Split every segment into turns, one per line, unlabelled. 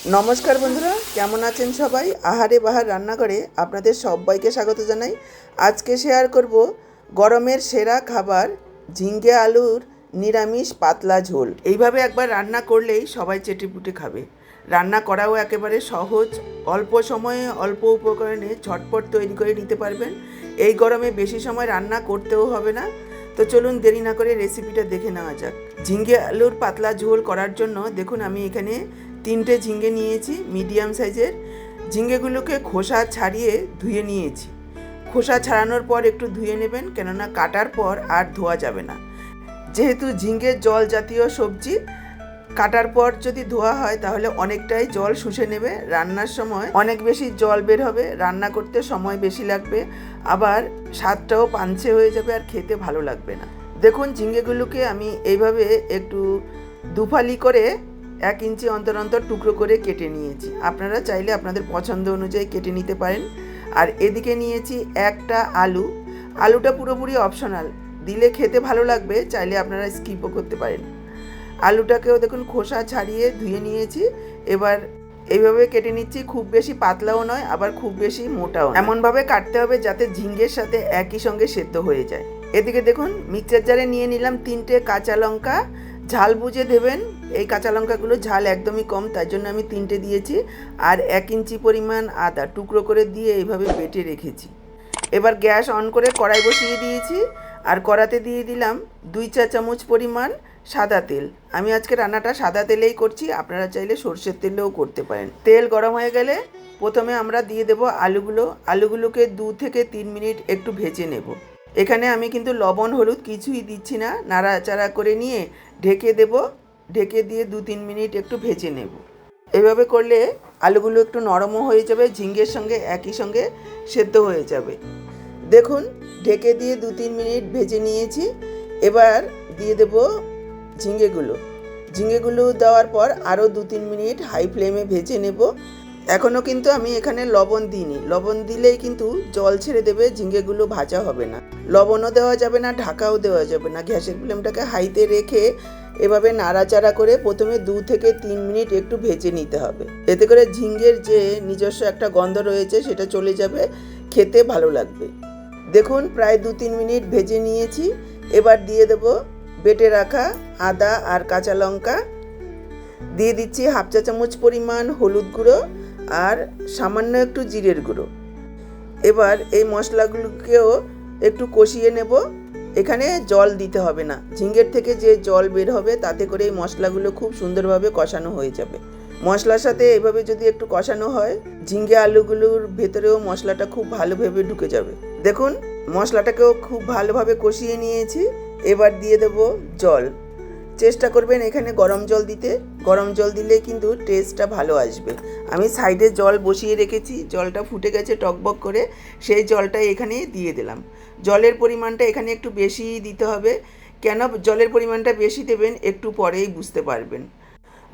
নমস্কার বন্ধুরা, কেমন আছেন সবাই? আহারে বাহার রান্নাঘরে আপনাদের সবাইকে স্বাগত জানাই। আজকে শেয়ার করব গরমের সেরা খাবার ঝিঙ্গে আলুর নিরামিষ পাতলা ঝোল। এইভাবে একবার রান্না করলেই সবাই চেটেপুটে খাবে। রান্না করাও একেবারে সহজ, অল্প সময়ে অল্প উপকরণে ঝটপট তৈরি করে নিতে পারবেন। এই গরমে বেশি সময় রান্না করতেও হবে না। তো চলুন দেরি না করে রেসিপিটা দেখে নেওয়া যাক। ঝিঙ্গে আলুর পাতলা ঝোল করার জন্য দেখুন আমি এখানে 3টে ঝিঙ্গে নিয়েছি, মিডিয়াম সাইজের। ঝিঙ্গেগুলোকে খোসা ছাড়িয়ে ধুয়ে নিয়েছি। খোসা ছাড়ানোর পর একটু ধুয়ে নেবেন, কেননা কাটার পর আর ধোয়া যাবে না। যেহেতু ঝিঙ্গের জল জাতীয় সবজি, কাটার পর যদি ধোয়া হয় তাহলে অনেকটাই জল শুষে নেবে। রান্নার সময় অনেক বেশি জল বের হবে, রান্না করতে সময় বেশি লাগবে, আবার স্বাদটাও পাঞ্চে হয়ে যাবে আর খেতে ভালো লাগবে না। দেখুন ঝিঙ্গেগুলোকে আমি এইভাবে একটু দুফালি করে 1 ইঞ্চি অন্তর অন্তর টুকরো করে কেটে নিয়েছি। আপনারা চাইলে আপনাদের পছন্দ অনুযায়ী কেটে নিতে পারেন। আর এদিকে নিয়েছি একটা আলু। আলুটা পুরোপুরি অপশনাল, দিলে খেতে ভালো লাগবে, চাইলে আপনারা স্কিপও করতে পারেন। আলুটাকেও দেখুন খোসা ছাড়িয়ে ধুয়ে নিয়েছি। এবার এইভাবে কেটে নিচ্ছি, খুব বেশি পাতলাও নয় আবার খুব বেশি মোটাও নয়। এমনভাবে কাটতে হবে যাতে ঝিঙ্গের সাথে একই সঙ্গে সেদ্ধ হয়ে যায়। এদিকে দেখুন মিক্সচার জারে নিয়ে নিলাম 3টে কাঁচা লঙ্কা। ঝাল বুঝে দেবেন, এই কাঁচা লঙ্কাগুলো ঝাল একদমই কম, তাই জন্য আমি 3টে দিয়েছি। আর 1 ইঞ্চি পরিমাণ আদা টুকরো করে দিয়ে এইভাবে বেটে রেখেছি। এবার গ্যাস অন করে কড়াই বসিয়ে দিয়েছি, আর কড়াতে দিয়ে দিলাম 2 চা চামচ পরিমাণ সাদা তেল। আমি আজকে রান্নাটা সাদা তেলেই করছি, আপনারা চাইলে সর্ষের তেলেও করতে পারেন। তেল গরম হয়ে গেলে প্রথমে আমরা দিয়ে দেব আলুগুলোকে 2 থেকে 3 মিনিট একটু ভেজে নেব। এখানে আমি কিন্তু লবণ হলুদ কিছুই দিচ্ছি না, নাড়াচাড়া করে নিয়ে ঢেকে দেব। ঢেকে দিয়ে 2-3 মিনিট একটু ভেজে নেব। এভাবে করলে আলুগুলো একটু নরমও হয়ে যাবে, ঝিঙ্গের সঙ্গে একই সঙ্গে সেদ্ধ হয়ে যাবে। দেখুন ঢেকে দিয়ে 2-3 মিনিট ভেজে নিয়েছি। এবার দিয়ে দেব ঝিঙ্গেগুলো দেওয়ার পর আরও 2-3 মিনিট হাই ফ্লেমে ভেজে নেব। এখনও কিন্তু আমি এখানে লবণ দিইনি, লবণ দিলেই কিন্তু জল ছেড়ে দেবে, ঝিঙ্গেগুলো ভাজা হবে না। লবণও দেওয়া যাবে না, ঢাকাও দেওয়া যাবে না। গ্যাসের ফ্লেমটাকে হাইতে রেখে এভাবে নাড়াচাড়া করে প্রথমে 2 থেকে 3 মিনিট একটু ভেজে নিতে হবে। এতে করে ঝিঙ্গের যে নিজস্ব একটা গন্ধ রয়েছে সেটা চলে যাবে, খেতে ভালো লাগবে। দেখুন প্রায় 2-3 মিনিট ভেজে নিয়েছি। এবার দিয়ে দেব বেটে রাখা আদা আর কাঁচা লঙ্কা। দিয়ে দিচ্ছি 1/2 চা চামচ পরিমাণ হলুদ গুঁড়ো আর সামান্য একটু জিরের গুঁড়ো। এবার এই মশলাগুলোকেও একটু কষিয়ে নেব। এখানে জল দিতে হবে না, ঝিঙ্গের থেকে যে জল বের হবে তাতে করে এই মশলাগুলো খুব সুন্দরভাবে কষানো হয়ে যাবে। মশলার সাথে এভাবে যদি একটু কষানো হয়, ঝিঙ্গে আলুগুলোর ভেতরেও মশলাটা খুব ভালোভাবে ঢুকে যাবে। দেখুন মশলাটাকেও খুব ভালোভাবে কষিয়ে নিয়েছি। এবার দিয়ে দেব জল। চেষ্টা করবেন এখানে গরম জল দিতে, গরম জল দিলে কিন্তু টেস্টটা ভালো আসবে। আমি সাইডে জল বসিয়ে রেখেছি, জলটা ফুটে গেছে টকবক করে, সেই জলটা এখানে দিয়ে দিলাম। জলের পরিমাণটা এখানে একটু বেশি দিতে হবে। কেন জলের পরিমাণটা বেশি দেবেন একটু পরেই বুঝতে পারবেন।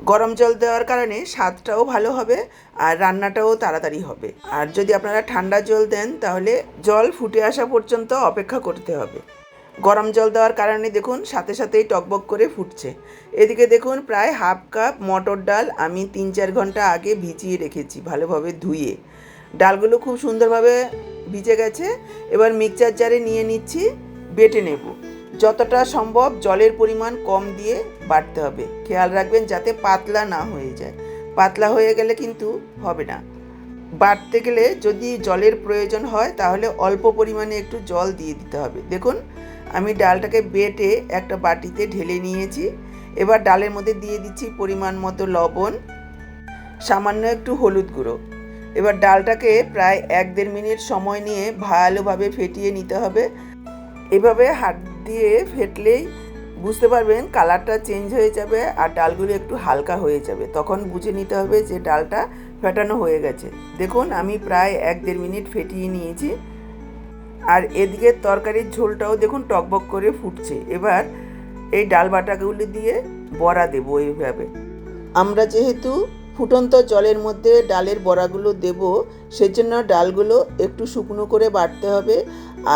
গরম জল দেওয়ার কারণে স্বাদটাও ভালো হবে আর রান্নাটাও তাড়াতাড়ি হবে। আর যদি আপনারা ঠান্ডা জল দেন তাহলে জল ফুটে আসা পর্যন্ত অপেক্ষা করতে হবে। গরম জল দেওয়ার কারণে দেখুন সাথে সাথেই টকবক করে ফুটছে। এদিকে দেখুন প্রায় 1/2 কাপ মটর ডাল আমি 3-4 ঘন্টা আগে ভিজিয়ে রেখেছি ভালোভাবে ধুয়ে। ডালগুলো খুব সুন্দরভাবে ভিজে গেছে। এবার মিক্সচার জারে নিয়ে নিচ্ছি, বেটে নেব। যতটা সম্ভব জলের পরিমাণ কম দিয়ে বাটতে হবে। খেয়াল রাখবেন যাতে পাতলা না হয়ে যায়, পাতলা হয়ে গেলে কিন্তু হবে না। বাটতে গেলে যদি জলের প্রয়োজন হয় তাহলে অল্প পরিমাণে একটু জল দিয়ে দিতে হবে। দেখুন আমি ডালটাকে বেটে একটা বাটিতে ঢেলে নিয়েছি। এবার ডালের মধ্যে দিয়ে দিচ্ছি পরিমাণ মতো লবণ, সামান্য একটু হলুদ গুঁড়ো। এবার ডালটাকে প্রায় 1-1.5 মিনিট সময় নিয়ে ভালোভাবে ফেটিয়ে নিতে হবে। এভাবে হাত দিয়ে ফেটলেই বুঝতে পারবেন কালারটা চেঞ্জ হয়ে যাবে আর ডালগুলো একটু হালকা হয়ে যাবে, তখন বুঝে নিতে হবে যে ডালটা ফেটানো হয়ে গেছে। দেখুন আমি প্রায় 1-1.5 মিনিট ফেটিয়ে নিয়েছি। আর এদিকে তরকারির ঝোলটাও দেখুন টকবক করে ফুটছে। এবার এই ডাল বাটাগুলো দিয়ে বড়া দেবো। এইভাবে আমরা যেহেতু ফুটন্ত জলের মধ্যে ডালের বড়াগুলো দেব, সেজন্য ডালগুলো একটু শুকনো করে বাটতে হবে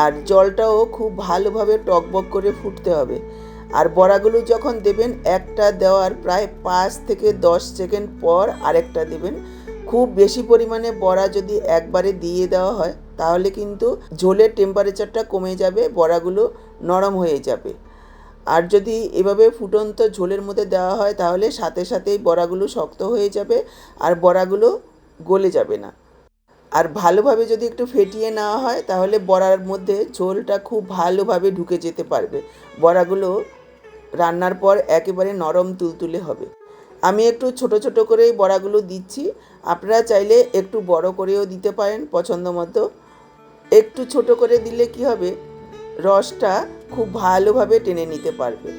আর জলটাও খুব ভালোভাবে টকবক করে ফুটতে হবে। আর বড়াগুলো যখন দেবেন একটা দেওয়ার প্রায় 5 থেকে 10 সেকেন্ড পর আরেকটা দেবেন। খুব বেশি পরিমাণে বড়া যদি একবারে দিয়ে দেওয়া হয় তাহলে কিন্তু ঝোলের টেম্পারেচারটা কমে যাবে, বড়াগুলো নরম হয়ে যাবে। আর যদি এভাবে ফুটন্ত ঝোলের মধ্যে দেওয়া হয় তাহলে সাথে সাথেই বড়াগুলো শক্ত হয়ে যাবে আর বড়াগুলো গলে যাবে না। আর ভালোভাবে যদি একটু ফেটিয়ে নেওয়া হয় তাহলে বড়ার মধ্যে ঝোলটা খুব ভালোভাবে ঢুকে যেতে পারবে, বড়াগুলো রান্নার পর একেবারে নরম তুলতুলে হবে। আমি একটু ছোট ছোট করেই বড়াগুলো দিচ্ছি, আপনারা চাইলে একটু বড় করেও দিতে পারেন পছন্দ মতো। একটু ছোট করে দিলে কি হবে, রসটা খুব ভালোভাবে টেনে নিতে পারবে,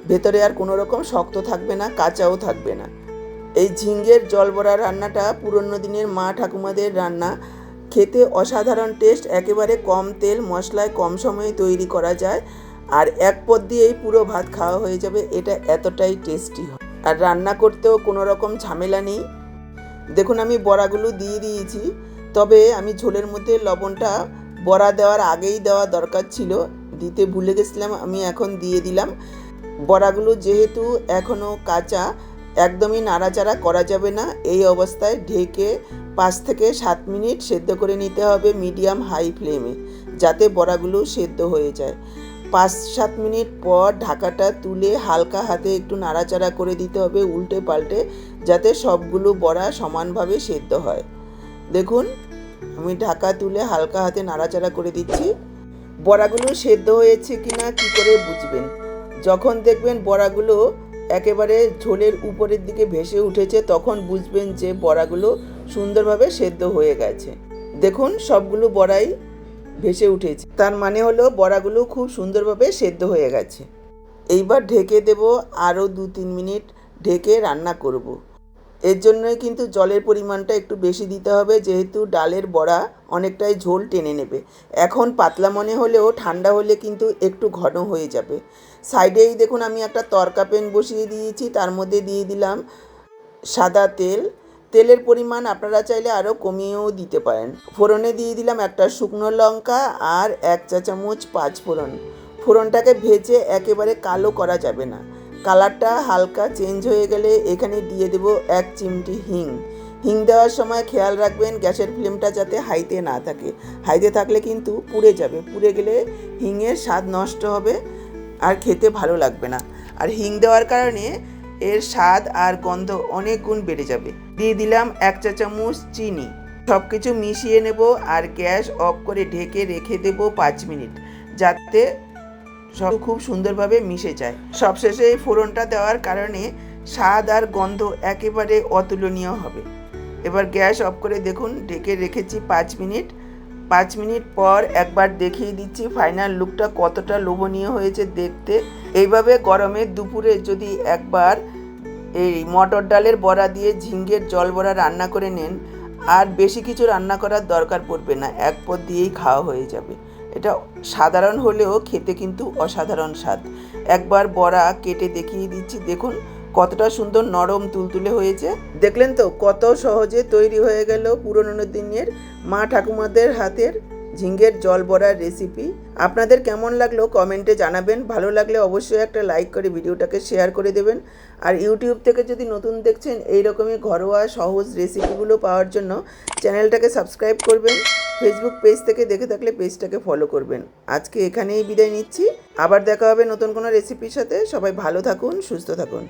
ভেতরে আর কোনো রকম শক্ত থাকবে না, কাঁচাও থাকবে না। এই ঝিঙ্গের জলবড়া রান্নাটা পুরনো দিনের মা ঠাকুমাদের রান্না, খেতে অসাধারণ টেস্ট, একেবারে কম তেল মশলায় কম সময়ে তৈরি করা যায় আর এক পদ দিয়েই পুরো ভাত খাওয়া হয়ে যাবে। এটা এতটাই টেস্টি হয় আর রান্না করতেও কোনো রকম ঝামেলা নেই। দেখুন আমি বড়াগুলো দিয়ে দিয়েছি, তবে আমি ঝোলের মধ্যে লবণটা বড়া দেওয়ার আগেই দেওয়া দরকার ছিল, দিতে ভুলে গেছিলাম, আমি এখন দিয়ে দিলাম। বড়াগুলো যেহেতু এখনও কাঁচা, একদমই নাড়াচাড়া করা যাবে না, এই অবস্থায় ঢেকে 5 থেকে 7 মিনিট সেদ্ধ করে নিতে হবে মিডিয়াম হাই ফ্লেমে, যাতে বড়াগুলো সেদ্ধ হয়ে যায়। 5-7 মিনিট পর ঢাকাটা তুলে হালকা হাতে একটু নাড়াচাড়া করে দিতে হবে উল্টে পাল্টে, যাতে সবগুলো বড়া সমানভাবে সেদ্ধ হয়। দেখুন আমি ঢাকা তুলে হালকা হাতে নাড়াচাড়া করে দিচ্ছি। বড়াগুলো সেদ্ধ হয়েছে কিনা কি করে বুঝবেন? যখন দেখবেন বড়াগুলো একেবারে ঝোলের উপরের দিকে ভেসে উঠেছে তখন বুঝবেন যে বড়াগুলো সুন্দরভাবে সেদ্ধ হয়ে গেছে। দেখুন সবগুলো বড়াই ভেসে উঠেছে, তার মানে হলো বড়াগুলো খুব সুন্দরভাবে সেদ্ধ হয়ে গেছে। এইবার ঢেকে দেব, আরও 2-3 মিনিট ঢেকে রান্না করব। এর জন্যই কিন্তু জলের পরিমাণটা একটু বেশি দিতে হবে, যেহেতু ডালের বড়া অনেকটাই ঝোল টেনে নেবে। এখন পাতলা মনে হলেও ঠান্ডা হলে কিন্তু একটু ঘন হয়ে যাবে। সাইডেই দেখুন আমি একটা তরকা প্যান বসিয়ে দিয়েছি, তার মধ্যে দিয়ে দিলাম সাদা তেল। তেলের পরিমাণ আপনারা চাইলে আরও কমিয়েও দিতে পারেন। ফোড়নে দিয়ে দিলাম একটা শুকনো লঙ্কা আর 1 চা চামচ 5 ফোড়ন। ফোড়নটাকে ভেজে একেবারে কালো করা যাবে না, কালারটা হালকা চেঞ্জ হয়ে গেলে এখানে দিয়ে দেব 1 চিমটি হিং। হিং দেওয়ার সময় খেয়াল রাখবেন গ্যাসের ফ্লেমটা যাতে হাইতে না থাকে, হাইতে থাকলে কিন্তু পুড়ে যাবে, পুড়ে গেলে হিংয়ের স্বাদ নষ্ট হবে আর খেতে ভালো লাগবে না। আর হিং দেওয়ার কারণে এর স্বাদ আর গন্ধ অনেক গুণ বেড়ে যাবে। দিয়ে দিলাম 1 চা চামচ চিনি। সব কিছু মিশিয়ে নেব আর গ্যাস অফ করে ঢেকে রেখে দেব 5 মিনিট, যাতে সব খুব সুন্দরভাবে মিশে যায়। সবশেষে এই ফোড়নটা দেওয়ার কারণে স্বাদ আর গন্ধ একেবারে অতুলনীয় হবে। এবার গ্যাস অফ করে দেখুন ঢেকে রেখেছি 5 মিনিট। 5 মিনিট পর একবার দেখিয়ে দিচ্ছি ফাইনাল লুকটা কতটা লোভনীয় হয়েছে দেখতে। এইভাবে গরমের দুপুরে যদি একবার এই মটর ডালের বড়া দিয়ে ঝিঙ্গের জল বড়া রান্না করে নেন, আর বেশি কিছু রান্না করার দরকার পড়বে না, এক পদ দিয়েই খাওয়া হয়ে যাবে। এটা সাধারণ হলেও খেতে কিন্তু অসাধারণ স্বাদ। একবার বড়া কেটে দেখিয়ে দিচ্ছি, দেখুন কতটা সুন্দর নরম তুলতুলে হয়েছে। দেখলেন তো কত সহজে তৈরি হয়ে গেল পুরনো দিনের মা ঠাকুমাদের হাতের ঝিঙ্গের জল বড়ার রেসিপি। আপনাদের কেমন লাগলো কমেন্টে জানাবেন। ভালো লাগলে অবশ্যই একটা লাইক করে ভিডিওটাকে শেয়ার করে দেবেন। আর ইউটিউব থেকে যদি নতুন দেখছেন এই রকমই ঘরোয়া সহজ রেসিপিগুলো পাওয়ার জন্য চ্যানেলটাকে সাবস্ক্রাইব করবেন। ফেসবুক পেজ থেকে দেখে থাকলে পেজটাকে ফলো করবেন। আজকে এখানেই বিদায় নিচ্ছি, আবার দেখা হবে নতুন কোনো রেসিপির সাথে। সবাই ভালো থাকুন, সুস্থ থাকুন।